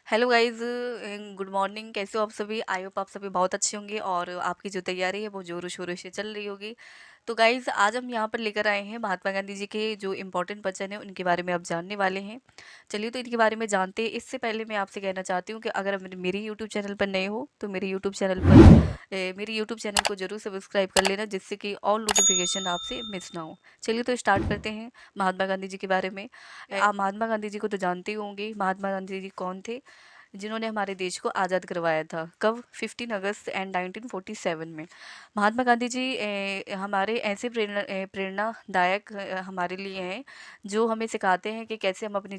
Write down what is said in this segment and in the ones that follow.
Hello guys, good morning. कैसे हो आप सभी? आई होप आप सभी बहुत अच्छे होंगे और आपकी जो तैयारी है वो ज़ोरों शोरों से चल रही होगी। तो गाइज़, आज हम यहाँ पर लेकर आए हैं महात्मा गांधी जी के जो इम्पोर्टेंट वचन हैं उनके बारे में आप जानने वाले हैं। चलिए तो इनके बारे में जानते हैं। इससे पहले मैं आपसे कहना चाहती हूँ कि अगर आप मेरे यूट्यूब चैनल पर नए हो तो मेरे यूट्यूब चैनल को ज़रूर सब्सक्राइब कर लेना, जिससे कि ऑल नोटिफिकेशन आपसे मिस ना हो। चलिए तो स्टार्ट करते हैं महात्मा गांधी जी के बारे में। आप महात्मा गांधी जी को तो जानते ही होंगे। महात्मा गांधी जी कौन थे? जिन्होंने हमारे देश को आज़ाद करवाया था। कब? 15 अगस्त एंड 1947 में। महात्मा गांधी जी हमारे ऐसे प्रेरणादायक हमारे लिए हैं, जो हमें सिखाते हैं कि कैसे हम अपने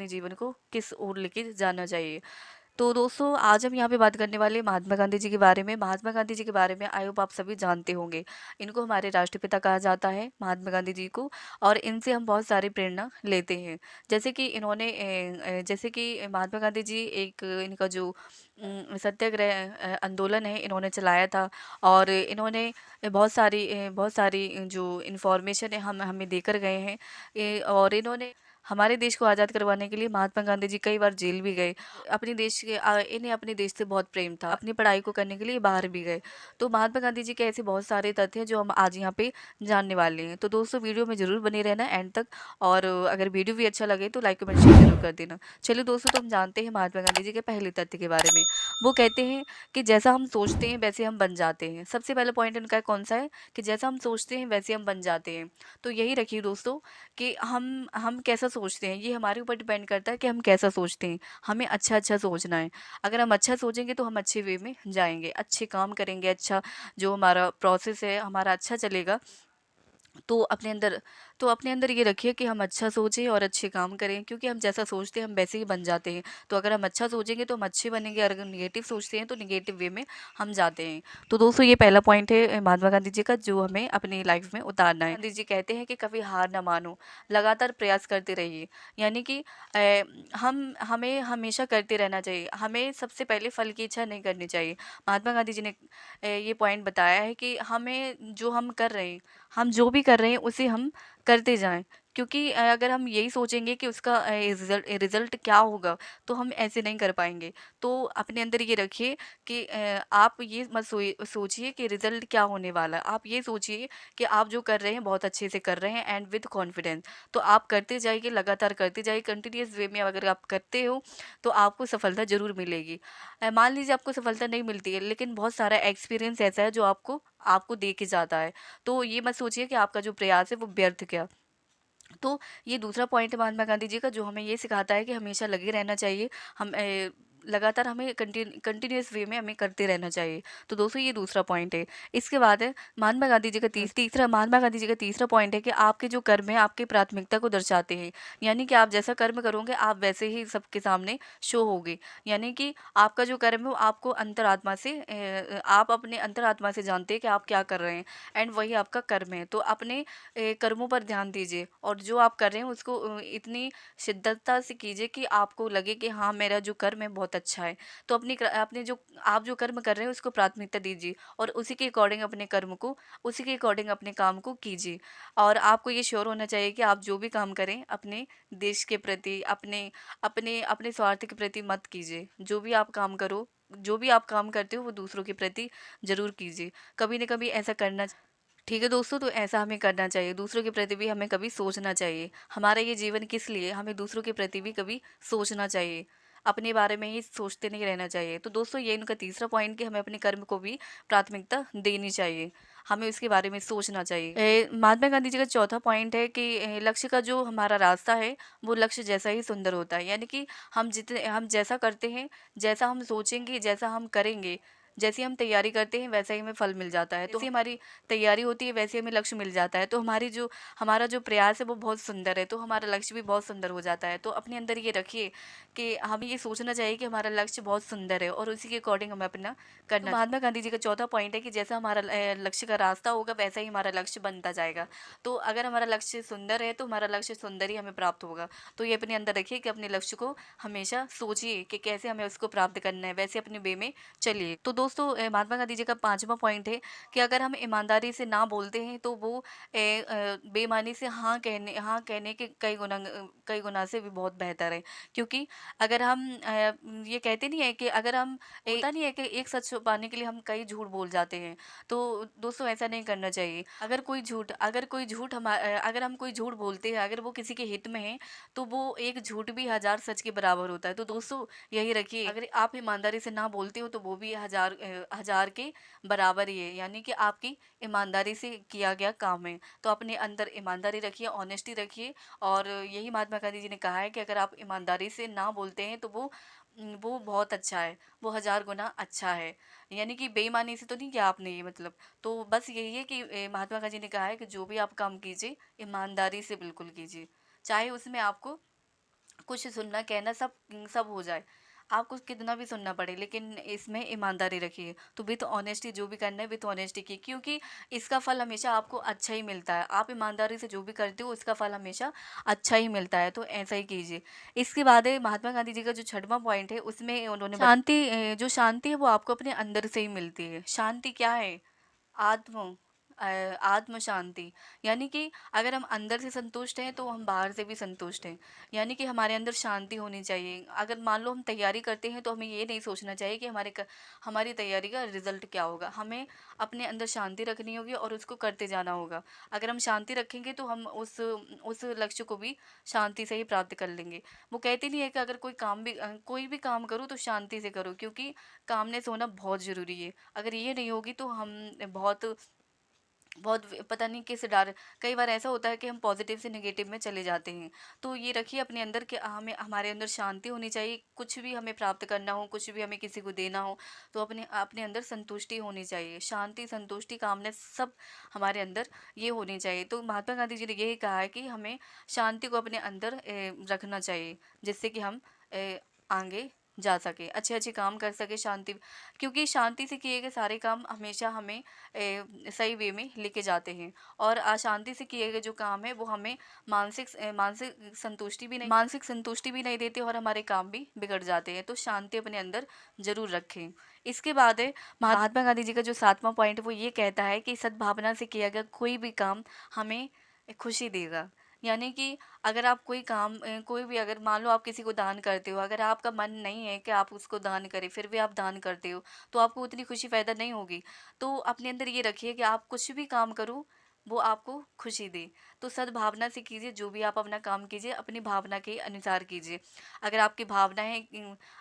जीवन को किस ओर लेके जाना चाहिए। तो दोस्तों, आज हम यहाँ पे बात करने वाले हैं महात्मा गांधी जी के बारे में। महात्मा गांधी जी के बारे में आई होप आप सभी जानते होंगे। इनको हमारे राष्ट्रपिता कहा जाता है, महात्मा गांधी जी को। और इनसे हम बहुत सारी प्रेरणा लेते हैं। जैसे कि महात्मा गांधी जी एक इनका जो सत्याग्रह आंदोलन है इन्होंने चलाया था। और इन्होंने बहुत सारी जो इन्फॉर्मेशन है हम हमें देकर गए हैं। और इन्होंने हमारे देश को आज़ाद करवाने के लिए महात्मा गांधी जी कई बार जेल भी गए। इन्हें अपने देश से बहुत प्रेम था। अपनी पढ़ाई को करने के लिए बाहर भी गए। तो महात्मा गांधी जी के ऐसे बहुत सारे तथ्य हैं जो हम आज यहाँ पे जानने वाले हैं। तो दोस्तों, वीडियो में जरूर बने रहना एंड तक। और अगर वीडियो भी अच्छा लगे तो लाइक कमेंट शेयर जरूर कर देना। चलिए दोस्तों, तो हम जानते हैं महात्मा गांधी जी के पहले तथ्य के बारे में। वो कहते हैं कि जैसा हम सोचते हैं वैसे हम बन जाते हैं। सबसे पहला पॉइंट उनका कौन सा है? कि जैसा हम सोचते हैं वैसे हम बन जाते हैं। तो यही रखिए दोस्तों, कि हम कैसा सोचते हैं ये हमारे ऊपर डिपेंड करता है कि हम कैसा सोचते हैं। हमें अच्छा अच्छा सोचना है। अगर हम अच्छा सोचेंगे तो हम अच्छे वे में जाएंगे, अच्छे काम करेंगे, अच्छा जो हमारा प्रोसेस है हमारा अच्छा चलेगा। तो अपने अंदर तो अपने अंदर ये रखिए कि हम अच्छा सोचें और अच्छे काम करें, क्योंकि हम जैसा सोचते हैं हम वैसे ही बन जाते हैं। तो अगर हम अच्छा सोचेंगे तो हम अच्छे बनेंगे, और अगर निगेटिव सोचते हैं तो निगेटिव वे में हम जाते हैं। तो दोस्तों, ये पहला पॉइंट है महात्मा गांधी जी का, जो हमें अपनी लाइफ में उतारना है। गांधी जी कहते हैं कि कभी हार ना मानो, लगातार प्रयास करते रहिए। यानी कि अ, हम हमें हमेशा करते रहना चाहिए। हमें सबसे पहले फल की इच्छा नहीं करनी चाहिए। महात्मा गांधी जी ने ये पॉइंट बताया है कि हम जो भी कर रहे हैं उसे हम करते जाएं। क्योंकि अगर हम यही सोचेंगे कि उसका रिजल्ट क्या होगा, तो हम ऐसे नहीं कर पाएंगे। तो अपने अंदर ये रखिए कि आप ये मत सोचिए कि रिजल्ट क्या होने वाला है। आप ये सोचिए कि आप जो कर रहे हैं बहुत अच्छे से कर रहे हैं एंड विद कॉन्फिडेंस। तो आप करते जाइए, लगातार करते जाइए, कंटिन्यूअस वे में अगर आप करते हो तो आपको सफलता जरूर मिलेगी। मान लीजिए आपको सफलता नहीं मिलती है, लेकिन बहुत सारा एक्सपीरियंस ऐसा है जो आपको आपको दे के जाता है। तो ये मत सोचिए कि आपका जो प्रयास है वो व्यर्थ गया। तो ये दूसरा पॉइंट है महात्मा गांधी जी का, जो हमें ये सिखाता है कि हमेशा लगे रहना चाहिए। लगातार हमें कंटिन्यूअस वे में हमें करते रहना चाहिए। तो दोस्तों, ये दूसरा पॉइंट है। इसके बाद है महात्मा गांधी जी का तीसरा पॉइंट है कि आपके जो कर्म है आपकी प्राथमिकता को दर्शाते हैं। यानी कि आप जैसा कर्म करोगे आप वैसे ही सबके सामने शो होगे। यानी कि आपका जो कर्म है वो आपको आप अपने अंतरात्मा से जानते हैं कि आप क्या कर रहे हैं, एंड वही आपका कर्म है। तो अपने कर्मों पर ध्यान दीजिए, और जो आप कर रहे हैं उसको इतनी शिद्दतता से कीजिए कि आपको लगे कि हाँ, मेरा जो कर्म है बहुत अच्छा है। तो अपने जो आप जो कर्म कर रहे हैं उसको प्राथमिकता दीजिए, और उसी के अकॉर्डिंग अपने काम को कीजिए। और आपको ये श्योर होना चाहिए कि आप जो भी काम करें अपने देश के प्रति, अपने अपने अपने स्वार्थ के प्रति मत कीजिए। जो भी आप काम करते हो वो दूसरों के प्रति जरूर कीजिए। कभी न कभी ऐसा करना। ठीक है दोस्तों, तो ऐसा हमें करना चाहिए। दूसरों के प्रति भी हमें कभी सोचना चाहिए। हमारा ये जीवन किस लिए, हमें दूसरों के प्रति भी कभी सोचना चाहिए। अपने बारे में ही सोचते नहीं रहना चाहिए। तो दोस्तों, ये इनका तीसरा पॉइंट कि हमें अपने कर्म को भी प्राथमिकता देनी चाहिए। हमें उसके बारे में सोचना चाहिए। महात्मा गांधी जी का चौथा पॉइंट है कि लक्ष्य का जो हमारा रास्ता है वो लक्ष्य जैसा ही सुंदर होता है। यानी कि हम जैसा करते हैं, जैसा हम सोचेंगे, जैसा हम करेंगे, जैसी हम तैयारी करते हैं वैसा ही हमें फल मिल जाता है। तो जैसी हमारी तैयारी होती है वैसे हमें लक्ष्य मिल जाता है। तो हमारा जो प्रयास है वो बहुत सुंदर है, तो हमारा लक्ष्य भी बहुत सुंदर हो जाता है। तो अपने अंदर ये रखिए कि हमें ये सोचना चाहिए कि हमारा लक्ष्य बहुत सुंदर है, और उसी के अकॉर्डिंग हमें अपना करना। तो महात्मा गांधी जी का चौथा पॉइंट है कि जैसा हमारा लक्ष्य का रास्ता होगा वैसा ही हमारा लक्ष्य बनता जाएगा। तो अगर हमारा लक्ष्य सुंदर है तो हमारा लक्ष्य सुंदर ही हमें प्राप्त होगा। तो ये अपने अंदर रखिए कि अपने लक्ष्य को हमेशा सोचिए कि कैसे हमें उसको प्राप्त करना है, वैसे अपने वे में चलिए। तो दोस्तों महात्मा गांधी जी का 5वां पॉइंट है कि अगर हम ईमानदारी से ना बोलते हैं तो वो बेईमानी से हाँ कहने के कई गुना से भी बहुत बेहतर है। क्योंकि अगर हम ये कहते नहीं है कि अगर हम होता नहीं है कि एक सच छुपाने के लिए हम कई झूठ बोल जाते हैं। तो दोस्तों ऐसा नहीं करना चाहिए। अगर हम कोई झूठ बोलते हैं, अगर वो किसी के हित में है, तो वो एक झूठ भी 1000 सच के बराबर होता है। तो दोस्तों यही रखिए, अगर आप ईमानदारी से ना बोलते हो तो वो भी 1000 के बराबर ही है, यानी कि आपकी ईमानदारी से किया गया काम है। तो अपने अंदर ईमानदारी रखिए, ऑनेस्टी रखिए। और यही महात्मा गांधी जी ने कहा है कि अगर आप ईमानदारी से ना बोलते हैं तो वो बहुत अच्छा है, वो 1000 गुना अच्छा है। यानी कि बेईमानी से तो नहीं किया आपने ये मतलब। तो बस यही है कि महात्मा गांधी ने कहा है कि जो भी आप काम कीजिए ईमानदारी से बिल्कुल कीजिए, चाहे उसमें आपको कुछ सुनना कहना सब सब हो जाए, आपको कितना भी सुनना पड़े, लेकिन इसमें ईमानदारी रखिए। तो विथ ऑनेस्टी जो भी करना है विथ ऑनेस्टी की, क्योंकि इसका फल हमेशा आपको अच्छा ही मिलता है। आप ईमानदारी से जो भी करते हो उसका फल हमेशा अच्छा ही मिलता है, तो ऐसा ही कीजिए। इसके बाद है महात्मा गांधी जी का जो 6वां पॉइंट है, उसमें उन्होंने जो शांति है वो आपको अपने अंदर से ही मिलती है। शांति क्या है? आत्म आत्म शांति। यानी कि अगर हम अंदर से संतुष्ट हैं तो हम बाहर से भी संतुष्ट हैं। यानी कि हमारे अंदर शांति होनी चाहिए। अगर मान लो हम तैयारी करते हैं तो हमें ये नहीं सोचना चाहिए कि हमारी तैयारी का रिजल्ट क्या होगा। हमें अपने अंदर शांति रखनी होगी और उसको करते जाना होगा। अगर हम शांति रखेंगे तो हम उस लक्ष्य को भी शांति से ही प्राप्त कर लेंगे। वो कहते नहीं है कि अगर कोई भी काम करो तो शांति से करो, क्योंकि कामनेस होना बहुत ज़रूरी है। अगर ये नहीं होगी तो हम बहुत बहुत पता नहीं किस डर कई बार ऐसा होता है कि हम पॉजिटिव से नेगेटिव में चले जाते हैं। तो ये रखिए अपने अंदर कि हमें हमारे अंदर शांति होनी चाहिए। कुछ भी हमें प्राप्त करना हो, कुछ भी हमें किसी को देना हो, तो अपने अपने अंदर संतुष्टि होनी चाहिए। शांति, संतुष्टि, कामनेस सब हमारे अंदर ये होनी चाहिए। तो महात्मा गांधी जी ने यही कहा है कि हमें शांति को अपने अंदर रखना चाहिए, जिससे कि हम आगे जा सके, अच्छे अच्छे काम कर सके शांति। क्योंकि शांति से किए गए सारे काम हमेशा हमें सही वे में लेके जाते हैं। और अशांति से किए गए जो काम है वो हमें मानसिक संतुष्टि भी नहीं देते और हमारे काम भी बिगड़ जाते हैं। तो शांति अपने अंदर जरूर रखें। इसके बाद है महात्मा गांधी जी का जो 7वां पॉइंट, वो ये कहता है कि सद्भावना से किया गया कोई भी काम हमें खुशी देगा। यानी कि अगर आप कोई भी, अगर मान लो आप किसी को दान करते हो, अगर आपका मन नहीं है कि आप उसको दान करें, फिर भी आप दान करते हो, तो आपको उतनी खुशी पैदा नहीं होगी। तो अपने अंदर ये रखिए कि आप कुछ भी काम करो वो आपको खुशी दे। तो सद्भावना से कीजिए, जो भी आप अपना काम कीजिए अपनी भावना के अनुसार कीजिए। अगर आपकी भावना है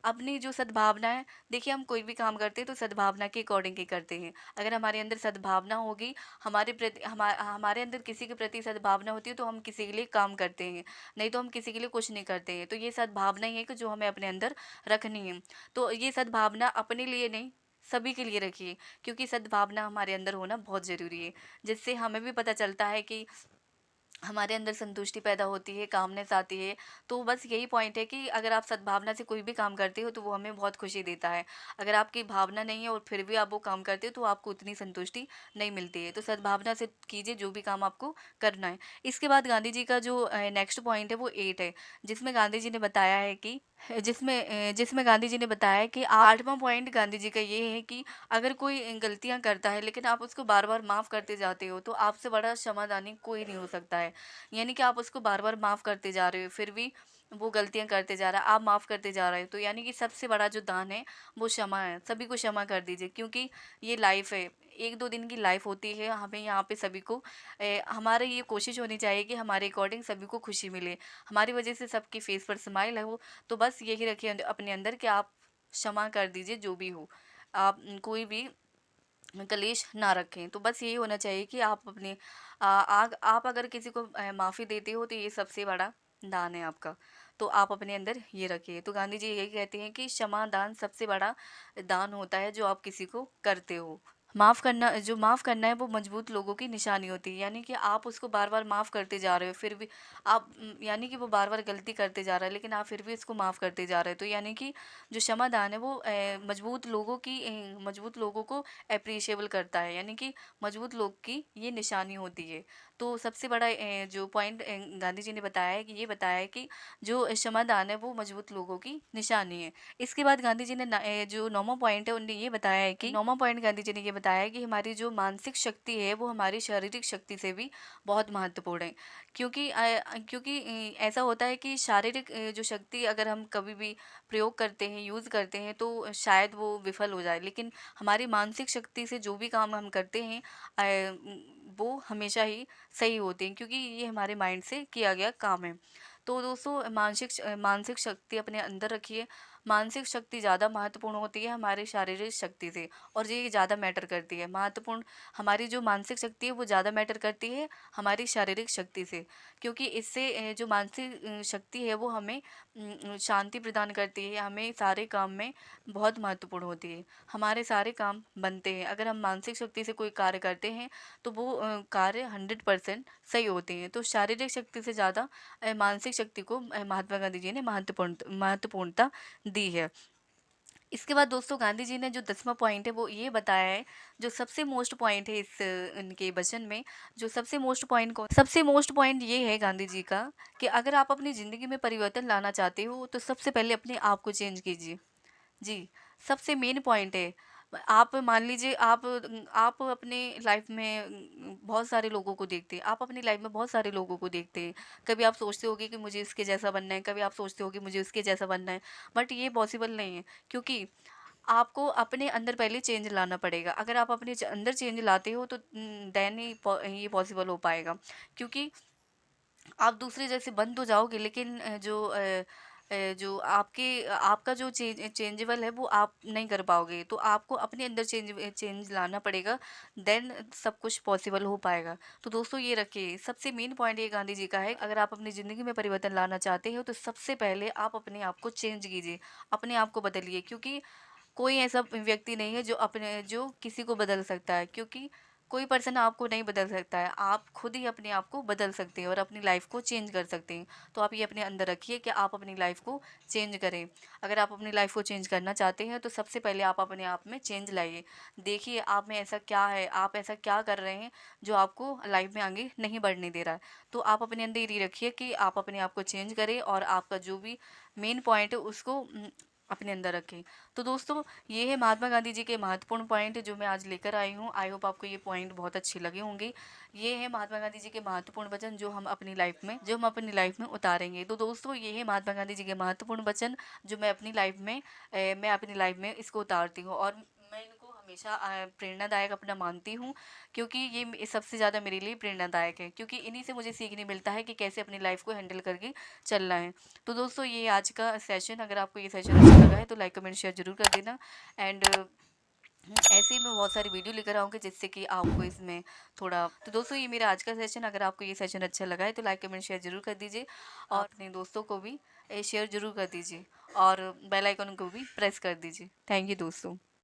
अपनी जो सद्भावना है, देखिए हम कोई भी काम करते हैं तो सद्भावना के अकॉर्डिंग ही करते हैं। अगर हमारे अंदर सद्भावना होगी, हमारे अंदर किसी के प्रति सद्भावना होती है तो हम किसी के लिए काम करते हैं, नहीं तो हम किसी के लिए कुछ नहीं करते हैं। तो ये सद्भावना ही है कि जो हमें अपने अंदर रखनी है। तो ये सद्भावना अपने लिए नहीं, सभी के लिए रखिए, क्योंकि सद्भावना हमारे अंदर होना बहुत ज़रूरी है। जिससे हमें भी पता चलता है कि हमारे अंदर संतुष्टि पैदा होती है, कामनेस आती है। तो बस यही पॉइंट है कि अगर आप सद्भावना से कोई भी काम करते हो तो वो हमें बहुत खुशी देता है। अगर आपकी भावना नहीं है और फिर भी आप वो काम करते हो तो आपको उतनी संतुष्टि नहीं मिलती है। तो सद्भावना से कीजिए जो भी काम आपको करना है। इसके बाद गांधी जी का जो नेक्स्ट पॉइंट है वो 8 है, जिसमें गांधी जी ने बताया है कि जिसमें गांधी जी ने बताया है कि 8वां पॉइंट गांधी जी का ये है कि अगर कोई गलतियां करता है लेकिन आप उसको बार बार माफ़ करते जाते हो तो आपसे बड़ा क्षमादानी कोई नहीं हो सकता है। यानी कि आप उसको बार बार माफ़ करते जा रहे हो, फिर भी वो गलतियां करते जा रहा है, आप माफ़ करते जा रहे हो, तो यानी कि सबसे बड़ा जो दान है वो क्षमा है। सभी को क्षमा कर दीजिए, क्योंकि ये लाइफ है, 1-2 दिन की लाइफ होती है। हमें यहाँ पे सभी को हमारी ये कोशिश होनी चाहिए कि हमारे अकॉर्डिंग सभी को खुशी मिले, हमारी वजह से सबके फेस पर स्माइल है वो। तो बस यही रखिए अपने अंदर कि आप क्षमा कर दीजिए जो भी हो, आप कोई भी कलेश ना रखें। तो बस यही होना चाहिए कि आप अपने आप अगर किसी को माफ़ी देते हो तो ये सबसे बड़ा दान है आपका। तो आप अपने अंदर ये रखिए। तो गांधी जी यही कहते हैं कि क्षमा दान सबसे बड़ा दान होता है जो आप किसी को करते हो। माफ़ करना है वो मजबूत लोगों की निशानी होती है। यानी कि आप उसको बार बार माफ़ करते जा रहे हो, फिर भी यानी कि वो बार बार गलती करते जा रहा है लेकिन आप फिर भी उसको माफ़ करते जा रहे हो। तो यानी कि जो क्षमादान है वो मजबूत लोगों को अप्रिशिएबल करता है, यानी कि मजबूत लोग की ये निशानी होती है। तो सबसे बड़ा जो पॉइंट गांधी जी ने बताया है कि ये बताया है कि जो क्षमादान है वो मजबूत लोगों की निशानी है। इसके बाद गांधी जी ने जो 9वां पॉइंट है उन्हें ये बताया है कि 9वां पॉइंट गांधी जी ने ये बताया है कि हमारी जो मानसिक शक्ति है वो हमारी शारीरिक शक्ति से भी बहुत महत्वपूर्ण है। क्योंकि ऐसा होता है कि शारीरिक जो शक्ति अगर हम कभी भी प्रयोग करते हैं, यूज़ करते हैं तो शायद वो विफल हो जाए, लेकिन हमारी मानसिक शक्ति से जो भी काम हम करते हैं वो हमेशा ही सही होते हैं, क्योंकि ये हमारे माइंड से किया गया काम है। तो दोस्तों मानसिक शक्ति अपने अंदर रखिए। मानसिक शक्ति ज़्यादा महत्वपूर्ण होती है हमारी शारीरिक शक्ति से, और ये ज़्यादा मैटर करती है। महत्वपूर्ण हमारी जो मानसिक शक्ति है वो ज़्यादा मैटर करती है हमारी शारीरिक शक्ति से, क्योंकि इससे जो मानसिक शक्ति है वो हमें शांति प्रदान करती है, हमें सारे काम में बहुत महत्वपूर्ण होती है। हमारे सारे काम बनते हैं अगर हम मानसिक शक्ति से कोई कार्य करते हैं तो वो कार्य 100% सही होते हैं। तो शारीरिक शक्ति से ज़्यादा मानसिक शक्ति को महात्मा गांधी जी ने महत्वपूर्णता दी है। इसके बाद दोस्तों गांधी जी ने जो 10वां पॉइंट है वो ये बताया है, जो सबसे मोस्ट पॉइंट है इस इनके वचन में। जो सबसे मोस्ट पॉइंट ये है गांधी जी का कि अगर आप अपनी ज़िंदगी में परिवर्तन लाना चाहते हो तो सबसे पहले अपने आप को चेंज कीजिए। जी, सबसे मेन पॉइंट है। आप मान लीजिए आप अपने लाइफ में बहुत सारे लोगों को देखते हैं, आप अपनी लाइफ में बहुत सारे लोगों को देखते हैं। कभी आप सोचते होगे कि मुझे इसके जैसा बनना है, कभी आप सोचते हो कि मुझे उसके जैसा बनना है, बट ये पॉसिबल नहीं है, क्योंकि आपको अपने अंदर पहले चेंज लाना पड़ेगा। अगर आप अपने अंदर चेंज लाते हो तो देन ही ये पॉसिबल हो पाएगा, क्योंकि आप दूसरे जैसे बन तो जाओगे, लेकिन जो आपका जो चेंजेबल है वो आप नहीं कर पाओगे। तो आपको अपने अंदर चेंज लाना पड़ेगा, देन सब कुछ पॉसिबल हो पाएगा। तो दोस्तों ये रखिए, सबसे मेन पॉइंट ये गांधी जी का है, अगर आप अपनी ज़िंदगी में परिवर्तन लाना चाहते हो तो सबसे पहले आप अपने आप को चेंज कीजिए, अपने आप को बदलिए। क्योंकि कोई ऐसा व्यक्ति नहीं है जो किसी को बदल सकता है, क्योंकि कोई पर्सन आपको नहीं बदल सकता है। आप खुद ही अपने आप को बदल सकते हैं और अपनी लाइफ को चेंज कर सकते हैं। तो आप ये अपने अंदर रखिए कि आप अपनी लाइफ को चेंज करें। अगर आप अपनी लाइफ को चेंज करना चाहते हैं तो सबसे पहले आप अपने आप में चेंज लाइए। देखिए आप में ऐसा क्या है, आप ऐसा क्या कर रहे हैं जो आपको लाइफ में आगे नहीं बढ़ने दे रहा है। तो आप अपने अंदर ये रखिए कि आप अपने आप को चेंज करें और आपका जो भी मेन पॉइंट है उसको अपने अंदर रखें। तो दोस्तों ये है महात्मा गांधी जी के महत्वपूर्ण पॉइंट जो मैं आज लेकर आई हूँ। आई होप आपको ये पॉइंट बहुत अच्छे लगे होंगे। ये है महात्मा गांधी जी के महत्वपूर्ण वचन जो हम अपनी लाइफ में उतारेंगे। तो दोस्तों ये है महात्मा गांधी जी के महत्वपूर्ण वचन जो मैं अपनी लाइफ में इसको उतारती हूँ, और मैं इनको हमेशा प्रेरणादायक अपना मानती हूँ, क्योंकि सबसे ज़्यादा मेरे लिए प्रेरणादायक है, क्योंकि इन्हीं से मुझे सीखने मिलता है कि कैसे अपनी लाइफ को हैंडल करके चलना है। तो दोस्तों ये आज का सेशन, अगर आपको ये सेशन अच्छा लगा है तो लाइक कमेंट शेयर जरूर कर देना। एंड ऐसे ही मैं बहुत सारी वीडियो लेकर आऊँगी जिससे कि आपको इसमें थोड़ा। तो दोस्तों ये मेरा आज का सेशन, अगर आपको ये सेशन अच्छा लगा है तो लाइक कमेंट शेयर जरूर कर दीजिए, और अपने दोस्तों को भी शेयर जरूर कर दीजिए, और बेल आइकन को भी प्रेस कर दीजिए। थैंक यू दोस्तों।